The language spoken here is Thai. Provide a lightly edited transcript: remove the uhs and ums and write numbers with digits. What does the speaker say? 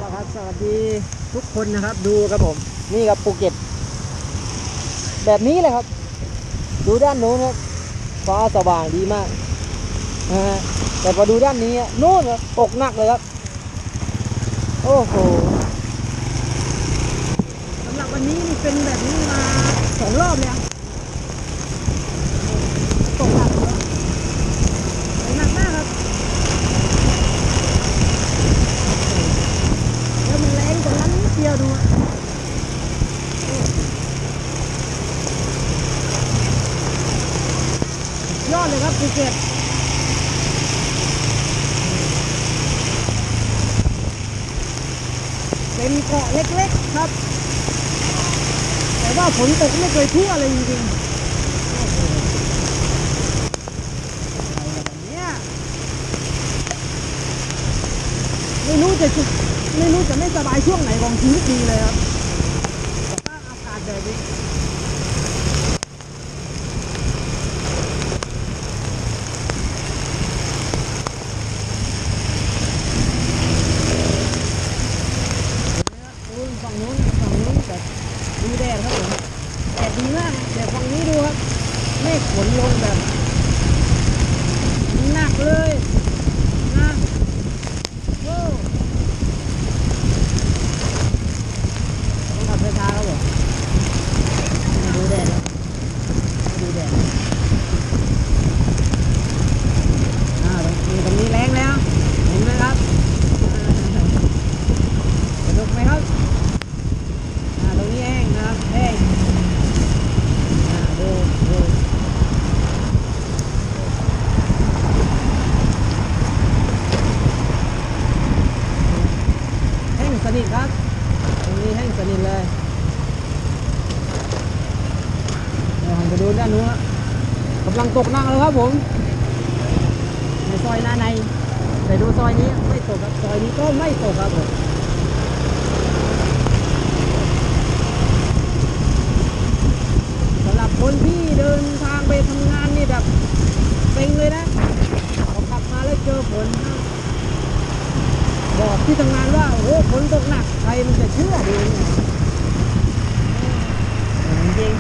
ละครับสวัสดีทุกคนนะครับดูครับผมนี่ครับภูเก็ตแบบนี้เลยครับดูด้านโน้นครับฟ้าสว่างดีมากนะฮะแต่พอดูด้านนี้โน้นครับตกหนักเลยครับโอ้โหสำหรับวันนี้นี่เป็นแบบนี้มา2 รอบเลยตกหนักเลยหนักมากครับแล้วมันแรงกว่านั้นนิดเดียวดูยอดเลยครับภูเก็ตเป็นเกาะเล็กๆครับแต่ว่าฝนตกไม่เคยทั่วเลยจริงๆไม่รู้จะไม่สบายช่วงไหนของชีวิตดีเลยครับถ้าอากาศแบบนี้ฝั่งนู้นแบบดูแดดครับผมแดดดีมากแต่ฝั่งนี้ดูครับเมฆฝนลงแบบหนักเลยนะโอ้ต้องขับช้าๆครับผมดูแดดดูแดดตรงนี้แรงแล้วเห็นไหมครับสนุกไหมครับตรงนี้แห้งนะครับแห้งดูแห้งสนิทครับตรงนี้แห้งสนิทเลยเดี๋ยวผมไปดูด้านนู้นกำลังตกหนักเลยครับผมในซอยหน้าในแต่ดูซอยนี้ไม่ตกครับซอยนี้ก็ไม่ตกครับผมสำหรับคนที่เดินทางไปทำงานนี่แบบเซ็งเลยนะพอกลับมาแล้วเจอฝนบอกที่ทำงานว่าโอ้ฝนตกหนักใครมันจะเชื่อดีจริง